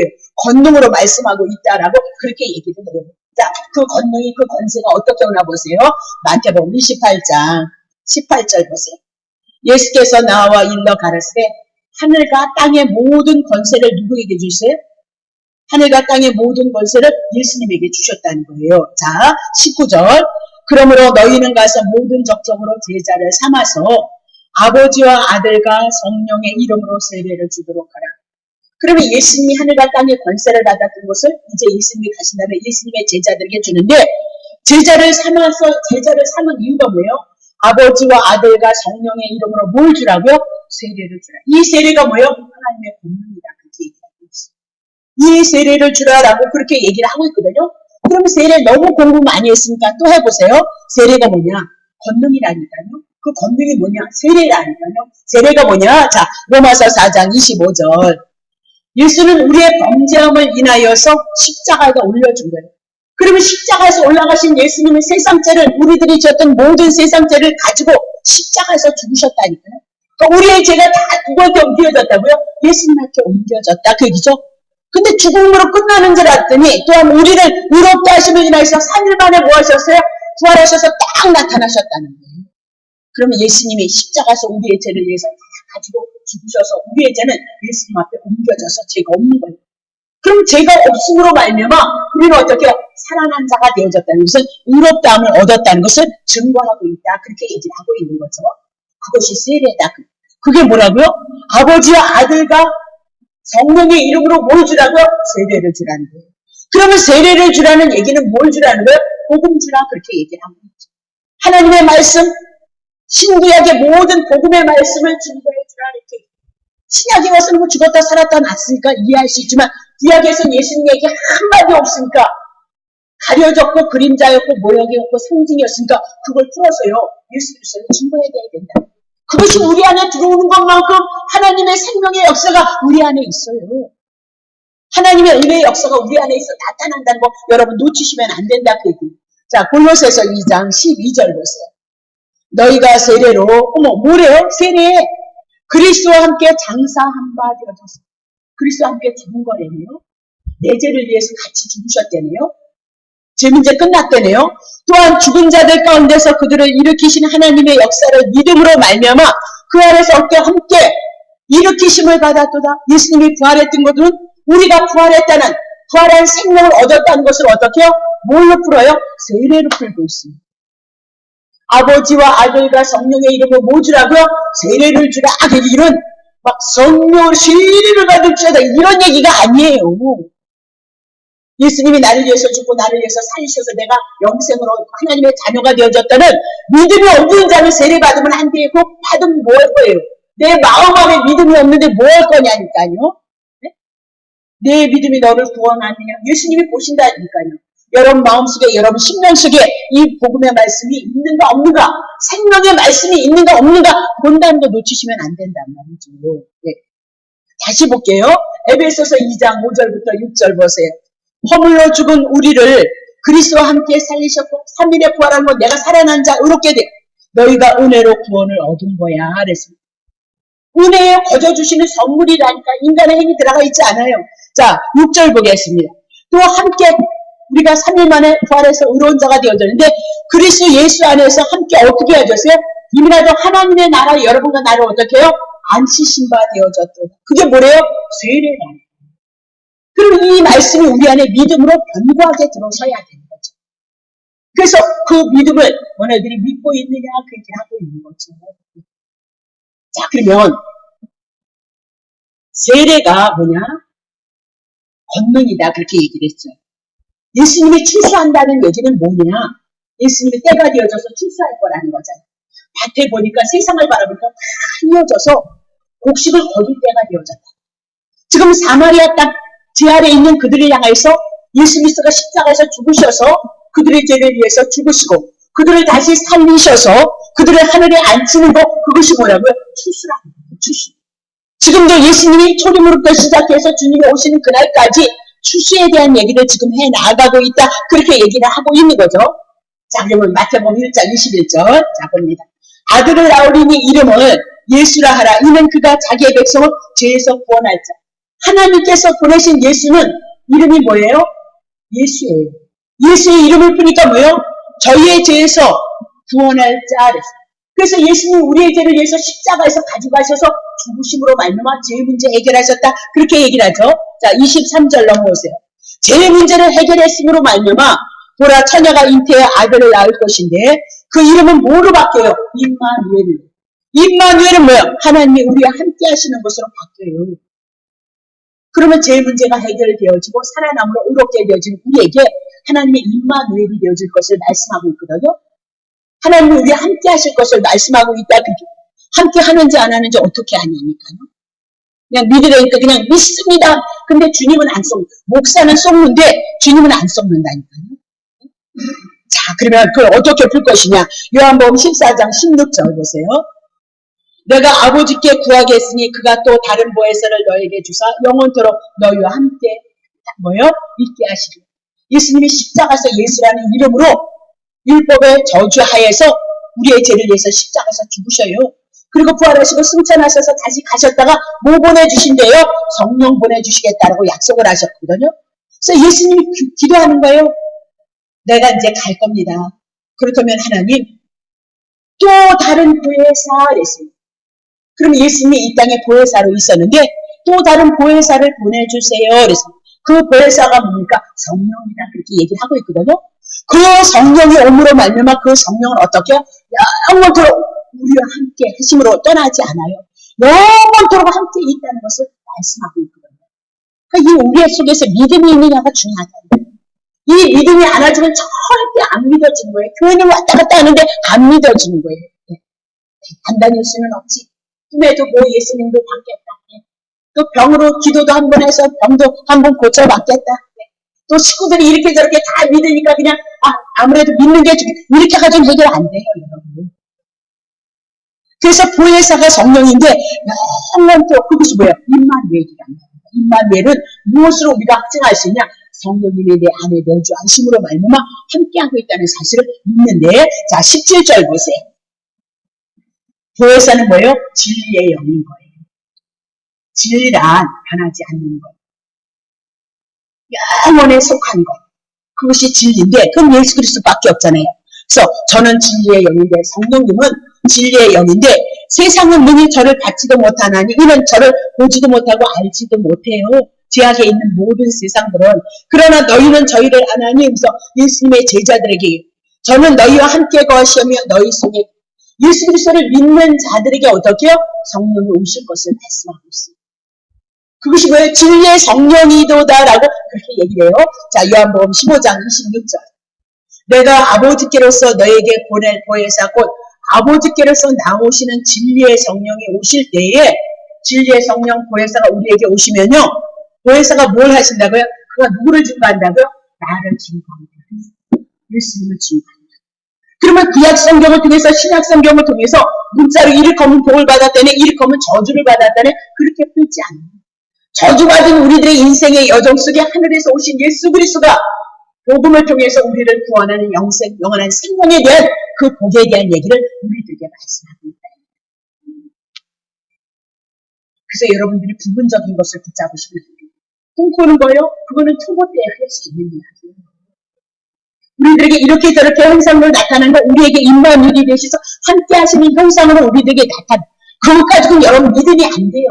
권능으로 말씀하고 있다라고 그렇게 얘기를 해요. 자, 그 권능이 그 권세가 어떻게 오나 보세요. 마태복음 28장 18절 보세요. 예수께서 나와 일러 가르치되 하늘과 땅의 모든 권세를 누구에게 주세요? 하늘과 땅의 모든 권세를 예수님에게 주셨다는 거예요. 자, 19절. 그러므로 너희는 가서 모든 족속으로 제자를 삼아서 아버지와 아들과 성령의 이름으로 세례를 주도록 하라. 그러면 예수님이 하늘과 땅의 권세를 받았던 것을 이제 예수님이 가신 다음에 예수님의 제자들에게 주는데 제자를 삼은 이유가 뭐예요? 아버지와 아들과 성령의 이름으로 뭘 주라고요? 세례를 주라. 이 세례가 뭐예요? 하나님의 권능이다. 그렇게 얘기하고 있어요. 이 세례를 주라라고 그렇게 얘기를 하고 있거든요. 그럼 세례 너무 공부 많이 했으니까 또 해보세요. 세례가 뭐냐? 권능이라니까요. 그 권능이 뭐냐? 세례라니까요. 세례가 뭐냐? 자, 로마서 4장 25절. 예수는 우리의 범죄함을 인하여서 십자가에다 올려준 거예요. 그러면 십자가에서 올라가신 예수님은 세상죄를 우리들이 졌던 모든 세상죄를 가지고 십자가에서 죽으셨다니까요. 그러니까 우리의 죄가 다 누구한테 옮겨졌다고요? 예수님한테 옮겨졌다. 그 얘기죠. 근데 죽음으로 끝나는 줄 알았더니 또한 우리를 의롭게 하심을 인하여서 3일 만에 뭐 하셨어요? 부활하셔서 딱 나타나셨다는 거예요. 그러면 예수님이 십자가에서 우리의 죄를 위해서 다 가지고 죽으셔서 우리의 죄는 예수님 앞에 옮겨져서 죄가 없는 거예요. 그럼 죄가 없음으로 말미암아 우리는 어떻게 살아난 자가 되어졌다는 것은 의롭다함을 얻었다는 것을 증거하고 있다. 그렇게 얘기를 하고 있는 거죠. 그것이 세례다. 그게 뭐라고요? 아버지와 아들과 성령의 이름으로 뭘 주라고요? 세례를 주라는 거예요. 그러면 세례를 주라는 얘기는 뭘 주라는 거예요? 복음 주라 그렇게 얘기를 하고 있죠. 하나님의 말씀, 신구약의 모든 복음의 말씀을 증거해 주라 이렇게. 신약에 와서는 뭐 죽었다 살았다 났으니까 이해할 수 있지만 구약에서는 예수님 얘기 한마디 없으니까 가려졌고 그림자였고 모형이었고 상징이었으니까 그걸 풀어서요. 예수 그리스도를 증거해야 된다. 그것이 우리 안에 들어오는 것만큼 하나님의 생명의 역사가 우리 안에 있어요. 하나님의 은혜의 역사가 우리 안에 있어 나타난다는 거 여러분 놓치시면 안 된다 그 얘기. 자, 골로새서 2장 12절 보세요. 너희가 세례로 뭐래요? 세례에 그리스도와 함께 장사한 바 되어졌어. 그리스도와 함께 죽은 거래요. 내 죄를 위해서 같이 죽으셨대네요. 제 문제 끝났대네요. 또한 죽은 자들 가운데서 그들을 일으키신 하나님의 역사를 믿음으로 말미암아 그 안에서 함께 일으키심을 받았도다. 예수님이 부활했던 것은 우리가 부활했다는 부활한 생명을 얻었다는 것을 어떻게 해요? 뭘로 풀어요? 세례로 풀고 있습니다. 아버지와 아들과 성령의 이름을 뭐 주라고요? 세례를 주라. 이런 막 성령을 세례를 받을 줄다 이런 얘기가 아니에요. 예수님이 나를 위해서 죽고 나를 위해서 살리셔서 내가 영생으로 하나님의 자녀가 되어졌다는 믿음이 없는 자는 세례 받으면 안 돼요. 그거 받으면 뭐 할 거예요? 내 마음 안에 믿음이 없는데 뭐 할 거냐니까요. 네? 내 믿음이 너를 구원하느냐. 예수님이 보신다니까요. 여러분 마음속에 여러분 심령 속에 이 복음의 말씀이 있는가 없는가, 생명의 말씀이 있는가 없는가 본다는 거 놓치시면 안 된단 말이죠. 네. 다시 볼게요. 에베소서 2장 5절부터 6절 보세요. 허물로 죽은 우리를 그리스도와 함께 살리셨고 3일에 부활한 건 내가 살아난 자 의롭게 돼. 너희가 은혜로 구원을 얻은 거야. 그랬습니다. 은혜에 거저주시는 선물이라니까 인간의 힘이 들어가 있지 않아요. 자, 6절 보겠습니다. 또 함께 우리가 3일 만에 부활해서 의로운 자가 되어졌는데 그리스도 예수 안에서 함께 어떻게 되어졌어요? 이미라도 하나님의 나라 여러분과 나를 어떻게 해요? 안치신 바 되어졌다. 그게 뭐래요? 세례라. 그럼 이 말씀이 우리 안에 믿음으로 견고하게 들어서야 되는 거죠. 그래서 그 믿음을 너네들이 믿고 있느냐 그 얘기를 하고 있는 거죠. 자, 그러면 세례가 뭐냐? 권능이다 그렇게 얘기를 했죠. 예수님이 출수한다는 얘기는 뭐냐? 예수님이 때가 되어져서 출수할 거라는 거잖아요. 밭에 보니까 세상을 바라보니까 다 휘어져서 곡식을 거둘 때가 되어졌다. 지금 사마리아 땅 제 아래에 있는 그들을 향해서 예수 그리스도가 십자가에서 죽으셔서 그들의 죄를 위해서 죽으시고 그들을 다시 살리셔서 그들을 하늘에 앉히는 것 그것이 뭐라고요? 출수라는 거예요. 출수. 지금도 예수님이 초림으로부터 시작해서 주님이 오시는 그날까지 출수에 대한 얘기를 지금 해 나가고 있다. 그렇게 얘기를 하고 있는 거죠. 자, 그러면 마태복음 1장 21절. 자, 봅니다. 아들을 낳으리니 이름을 예수라 하라. 이는 그가 자기의 백성을 죄에서 구원할 자. 하나님께서 보내신 예수는 이름이 뭐예요? 예수예요. 예수의 이름을 부니까 뭐예요? 저희의 죄에서 구원할 자. 그래서 예수님 우리의 죄를 위해서 십자가에서 가져가셔서 죽으심으로 말미암아 죄의 문제 해결하셨다. 그렇게 얘기를 하죠. 자, 23절 넘어오세요. 죄의 문제를 해결했음으로 말미암아 보라 처녀가 잉태해 아들을 낳을 것인데 그 이름은 뭐로 바뀌어요? 임마누엘로. 임마누엘은 뭐예요? 하나님이 우리와 함께 하시는 것으로 바뀌어요. 그러면 죄의 문제가 해결되어지고 살아남으로 의롭게 되어진 우리에게 하나님의 임마누엘이 되어질 것을 말씀하고 있거든요. 하나님이 우리와 함께 하실 것을 말씀하고 있다. 함께 하는지 안 하는지 어떻게 아냐니까요. 그냥 믿으려니까 그냥 믿습니다. 근데 주님은 안 썩는, 목사는 썩는데 주님은 안 썩는다니까요. 자, 그러면 그걸 어떻게 풀 것이냐. 요한복음 14장 16절 보세요. 내가 아버지께 구하겠으니 그가 또 다른 보혜사를 너에게 주사 영원토록 너희와 함께 있게 하시리라. 예수님이 십자가에서 예수라는 이름으로 율법의 저주하에서 우리의 죄를 위해서 십자가에서 죽으셔요. 그리고 부활하시고 승천하셔서 다시 가셨다가 뭐 보내주신대요? 성령 보내주시겠다라고 약속을 하셨거든요. 그래서 예수님이 기도하는 거예요. 내가 이제 갈 겁니다. 그렇다면 하나님 또 다른 보혜사 그랬습니다. 그럼 예수님이 이 땅에 보혜사로 있었는데 또 다른 보혜사를 보내주세요. 그랬습니다. 그 보혜사가 뭡니까? 성령이다. 그렇게 얘기를 하고 있거든요. 그 성령이 오므로 말미암아 그 성령을 어떻게 영원토록 우리와 함께 하심으로 떠나지 않아요. 영원토록 함께 있다는 것을 말씀하고 있거든요. 그러니까 이 우리 속에서 믿음이 있느냐가 중요하다. 이 믿음이 안 와주면 절대 안 믿어지는 거예요. 교회는 왔다 갔다 하는데 안 믿어지는 거예요. 안 다닐 수는 없지. 꿈에도 뭐 예수님도 받겠다. 또 병으로 기도도 한 번 해서 병도 한 번 고쳐받겠다. 또 식구들이 이렇게 저렇게 다 믿으니까 그냥 아무래도 믿는 게 이렇게 가지고 해결 안 돼요. 여러분. 그래서 보혜사가 성령인데 영원토록 그것이 뭐예요? 임마누엘이라는 거예요. 임마누엘은 무엇으로 우리가 확증할 수 있냐? 성령님이 내 안에 내주 안심으로 말미암아 함께하고 있다는 사실을 믿는데, 자 17절 보세요. 보혜사는 뭐예요? 진리의 영인 거예요. 진리란 변하지 않는 것, 영원에 속한 것, 그것이 진리인데 그건 예수 그리스도밖에 없잖아요. 그래서 저는 진리의 영인데, 성령님은 진리의 영인데, 세상은 능히 저를 받지도 못하나니 이는 저를 보지도 못하고 알지도 못해요. 죄악에 있는 모든 세상들은. 그러나 너희는 저희를 아나니, 그래서 예수님의 제자들에게, 저는 너희와 함께 거하시며 너희 속에, 예수 그리스도를 믿는 자들에게 어떻게요? 성령이 오실 것을 말씀하고 있습니다. 그것이 뭐예요? 진리의 성령이도다라고 그렇게 얘기를 해요. 자, 요한복음 15장 26절. 내가 아버지께로서 너에게 보낼 보혜사 곧 아버지께로서 나오시는 진리의 성령이 오실 때에, 진리의 성령 보혜사가 우리에게 오시면요, 보혜사가 뭘 하신다고요? 그가 누구를 증거한다고요? 나를 증거한다. 예수님을 증거한다. 그러면 구약 성경을 통해서, 신약 성경을 통해서 문자로 일컬으면 복을 받았다네, 일컬으면 저주를 받았다네, 그렇게 풀지 않아요. 저주받은 우리들의 인생의 여정 속에 하늘에서 오신 예수 그리스도가 복음을 통해서 우리를 구원하는 영원한 생명에 대한 그 복에 대한 얘기를 우리들에게 말씀하고 있다. 그래서 여러분들이 부분적인 것을 붙잡으시면 안 돼요. 꿈꾸는 거요? 그거는 투고 때 할 수 있는 이야기예요. 우리들에게 이렇게 저렇게 형상으로 나타나는 건 우리에게 임마누엘이 되셔서 함께 하시는 형상으로 우리들에게 나타나. 그것 가지고는 여러분 믿음이 안 돼요.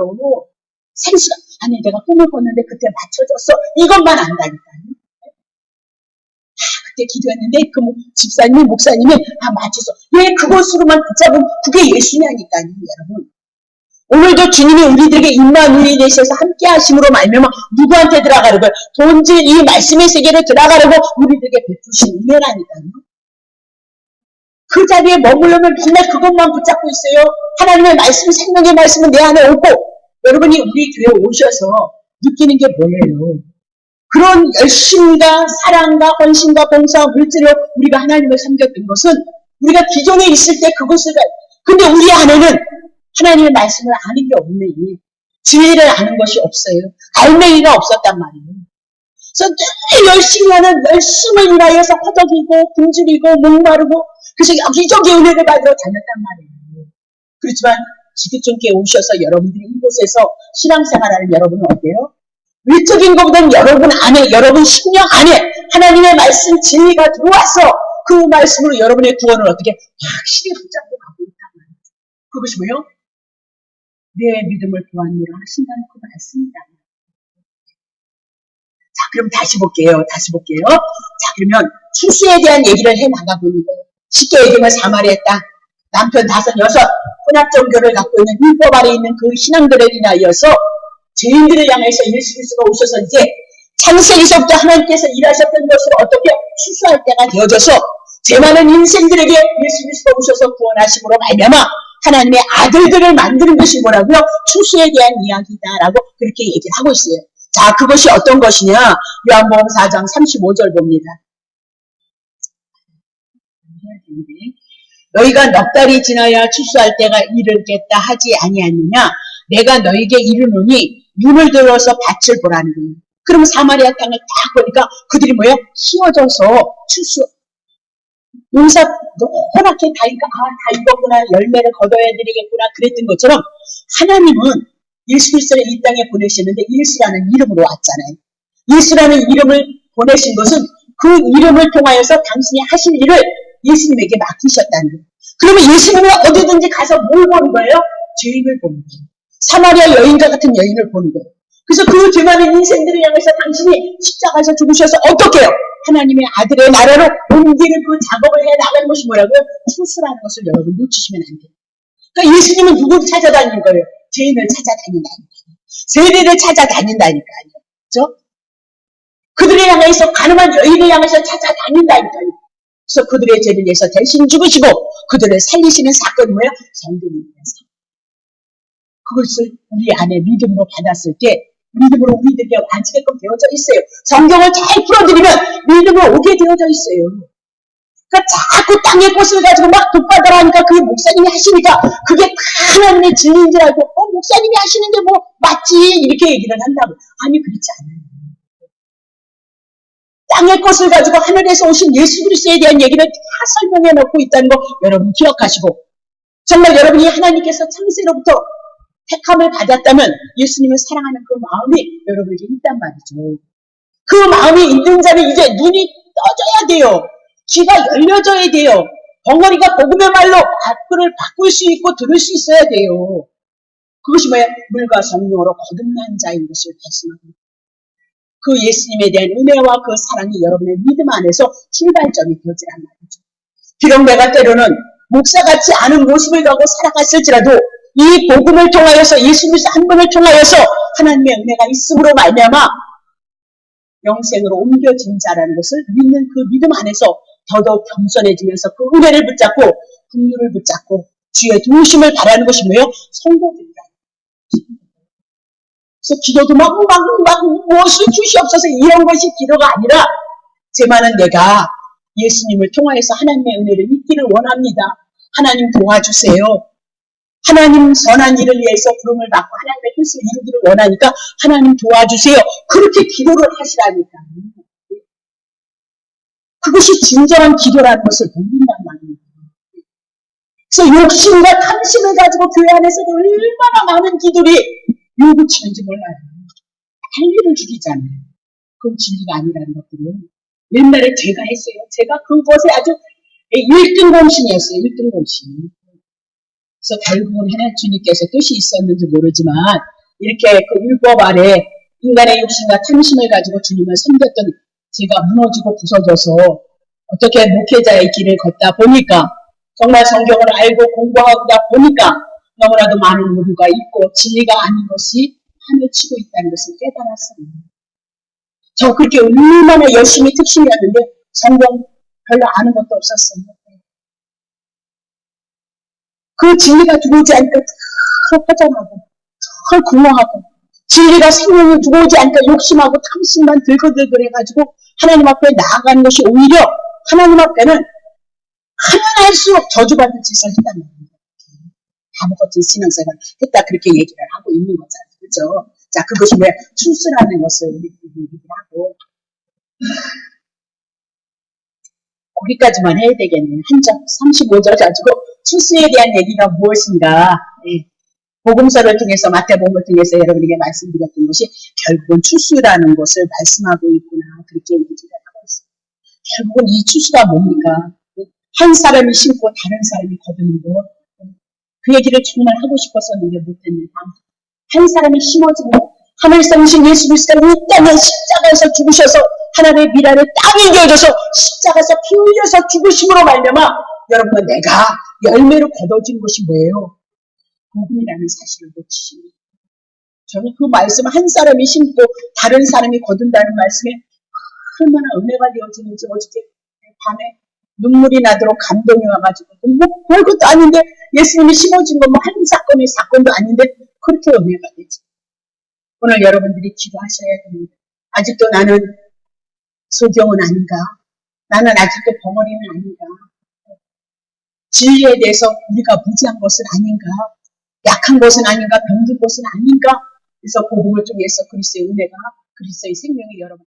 생수가, 아니 내가 꿈을 꿨는데 그때 맞춰졌어. 이것만 안다니까요. 그때 기도했는데 그 집사님이, 목사님이 맞춰서, 왜 그것으로만 붙잡으면 그게 예수냐니까요. 여러분, 오늘도 주님이 우리들에게 임마누엘이 되셔서 함께 하심으로 말미암아 누구한테 들어가려고, 본질 이 말씀의 세계로 들어가려고 우리들에게 베푸신 은혜라니까요. 그 자리에 머물려면 맨날 그것만 붙잡고 있어요. 하나님의 말씀, 생명의 말씀은 내 안에 오고, 여러분이 우리 교회에 오셔서 느끼는 게 뭐예요? 그런 열심과 사랑과 헌신과 봉사와 물질로 우리가 하나님을 섬겼던 것은 우리가 기존에 있을 때 그것을, 근데 우리 안에는 하나님의 말씀을 아는 게 없네. 진리를 아는 것이 없어요. 알맹이가 없었단 말이에요. 그래서 늘 열심히 하는, 열심을 인하여서 허덕이고 굶주리고 목마르고, 그래서 여기저기 은혜를 받으러 다녔단 말이에요. 그렇지만 지구촌교회 오셔서 여러분들이 이곳에서 신앙생활하는 여러분은 어때요? 외적인 것보다는 여러분 안에, 여러분 심령 안에 하나님의 말씀 진리가 들어와서 그 말씀으로 여러분의 구원을 어떻게 확실히 붙잡고 가고 있단 말이에요. 그것이 뭐예요? 내 믿음을 보완으로 하신다는 그 말씀이다. 자, 그럼 다시 볼게요. 자, 그러면 출세에 대한 얘기를 해 나가고 있는 거예요. 쉽게 얘기하면 사마리아 땅, 남편 5, 6, 혼합 종교를 갖고 있는 율법 아래 있는 그 신앙들에 인하여서 죄인들을 향해서 예수 그리스도가 오셔서 이제 창세기서부터 하나님께서 일하셨던 것을 어떻게 추수할 때가 되어져서 죄 많은 인생들에게 예수 그리스도가 오셔서 구원하심으로 말미암아 하나님의 아들들을 만드는 것이 뭐라고요? 추수에 대한 이야기다라고 그렇게 얘기를 하고 있어요. 자, 그것이 어떤 것이냐? 요한복음 4장 35절 봅니다. 너희가 넉 달이 지나야 추수할 때가 이르겠다 하지 아니하느냐? 내가 너희에게 이르노니 눈을 들어서 밭을 보라는 거예요. 그러면 사마리아 땅을 딱 보니까 그들이 뭐예요? 휘어져서 추수, 농사 노랗게 다 익었구나, 열매를 거둬야 되겠구나 그랬던 것처럼 하나님은 예수 그리스도를 이 땅에 보내시는데 예수라는 이름으로 왔잖아요. 예수라는 이름을 보내신 것은 그 이름을 통하여서 당신이 하실 일을 예수님에게 맡기셨다는 거예요. 그러면 예수님은 어디든지 가서 뭘 보는 거예요? 죄인을 보는 거예요. 사마리아 여인과 같은 여인을 보는 거예요. 그래서 그 죄 많은 인생들을 향해서 당신이 십자가에서 죽으셔서 어떻게 해요? 하나님의 아들의 나라로 옮기는 그 작업을 해 나가는 것이 뭐라고요? 추수라는 것을 여러분 놓치시면 안 돼요. 그러니까 예수님은 누구를 찾아다니는 거예요? 죄인을 찾아다닌다니까요. 세대를 찾아다닌다니까요. 그렇죠? 그들을 향해서, 가늠한 여인을 향해서 찾아다닌다니까요. 그래서 그들의 죄를 위해서 대신 죽으시고 그들을 살리시는 사건이 뭐예요? 성경입니다. 그것을 우리 안에 믿음으로 받았을 때 믿음으로 우리들에게 완전게끔 되어져 있어요. 성경을 잘 풀어드리면 믿음으로 오게 되어져 있어요. 그러니까 자꾸 땅의 꽃을 가지고 막 독받으라 하니까 그게 목사님이 하시니까 그게 다 하나님의 진리인 줄 알고 목사님이 하시는데 뭐 맞지 이렇게 얘기를 한다고. 아니 그렇지 않아요. 땅의 것을 가지고 하늘에서 오신 예수 그리스도에 대한 얘기를 다 설명해 놓고 있다는 거 여러분 기억하시고, 정말 여러분이 하나님께서 창세로부터 택함을 받았다면 예수님을 사랑하는 그 마음이 여러분에게 있단 말이죠. 그 마음이 있는 자는 이제 눈이 떠져야 돼요. 귀가 열려져야 돼요. 벙어리가 복음의 말로 앞을 바꿀 수 있고 들을 수 있어야 돼요. 그것이 뭐야? 물과 성령으로 거듭난 자인 것을 말씀합니다. 그 예수님에 대한 은혜와 그 사랑이 여러분의 믿음 안에서 출발점이 되어지란 말이죠. 비록 내가 때로는 목사같지 않은 모습을 가고 살아갔을지라도 이 복음을 통하여서 예수 그리스도 한 분을 통하여서 하나님의 은혜가 있음으로 말미암아 영생으로 옮겨진 자라는 것을 믿는 그 믿음 안에서 더더욱 겸손해지면서 그 은혜를 붙잡고 긍휼을 붙잡고 주의 도우심을 바라는 것이 뭐예요? 성도들이다. 그래서 기도도 막 무엇을 주시옵소서 이런 것이 기도가 아니라 제만은 내가 예수님을 통하여서 하나님의 은혜를 잊기를 원합니다. 하나님 도와주세요. 하나님 선한 일을 위해서 부름을 받고 하나님의 뜻을 이루기를 원하니까 하나님 도와주세요. 그렇게 기도를 하시라니까. 그것이 진정한 기도라는 것을 모른단 말입니다. 그래서 욕심과 탐심을 가지고 교회 안에서도 얼마나 많은 기도리 요구치는지 몰라요. 할일을 죽이잖아요. 그건 진리가 아니라는 것들은. 옛날에 제가 했어요. 제가 그것에 아주 1등 공신이었어요. 1등 공신. 그래서 결국은 하나님 주님께서 뜻이 있었는지 모르지만 이렇게 그 율법 아래 인간의 욕심과 탐심을 가지고 주님을 섬겼던 제가 무너지고 부서져서 어떻게 목회자의 길을 걷다 보니까 정말 성경을 알고 공부하다 보니까 너무나도 많은 오류가 있고 진리가 아닌 것이 판을 치고 있다는 것을 깨달았습니다. 저 그렇게 얼마나 열심히 특심이었는데 성경 별로 아는 것도 없었어요. 그 진리가 들어오지 않으니까 덜 허전하고 덜 궁금하고 진리가 생명이 들어오지 않으니까 욕심하고 탐심만 들글들글 해가지고 하나님 앞에 나아가는 것이 오히려 하나님 앞에는 하면 할수록 저주받을 짓을 했단 말입니다. 바보 같은 신앙생활 했다 그렇게 얘기를 하고 있는 거잖아요. 그렇죠? 자, 그것이 뭐야? 추수라는 것을 얘기를 하고 거기까지만 해야 되겠네요. 한 장 35절 가지고 추수에 대한 얘기가 무엇인가? 네. 복음서를 통해서 마태복음을 통해서 여러분에게 말씀드렸던 것이 결국은 추수라는 것을 말씀하고 있구나 그렇게 얘기를 하고 있어요. 결국은 이 추수가 뭡니까? 한 사람이 심고 다른 사람이 거두는 것. 그 얘기를 정말 하고 싶었었는데 못했는데 한 사람이 심어지고 하늘에서 오신 예수 그리스도가 이 땅에 십자가에서 죽으셔서 하나님의 미랄을 땅에 겨져서 십자가에서 피 흘려서 죽으심으로 말미암아 여러분 내가 열매로 거둬진 것이 뭐예요? 복음이라는 사실을 놓치십니다. 저는 그 말씀 한 사람이 심고 다른 사람이 거둔다는 말씀에 얼마나 은혜가 되어지는지 어저께 밤에 눈물이 나도록 감동이 와가지고 뭐 별것도 아닌데 예수님이 심어진 건 뭐 한 사건도 아닌데 그렇게 은혜가 되지. 오늘 여러분들이 기도하셔야 됩니다. 아직도 나는 소경은 아닌가? 나는 아직도 벙어리는 아닌가? 진리에 대해서 우리가 무지한 것은 아닌가? 약한 것은 아닌가? 병든 것은 아닌가? 그래서 복음을 통해서 그리스도의 은혜가 그리스도의 생명이 여러분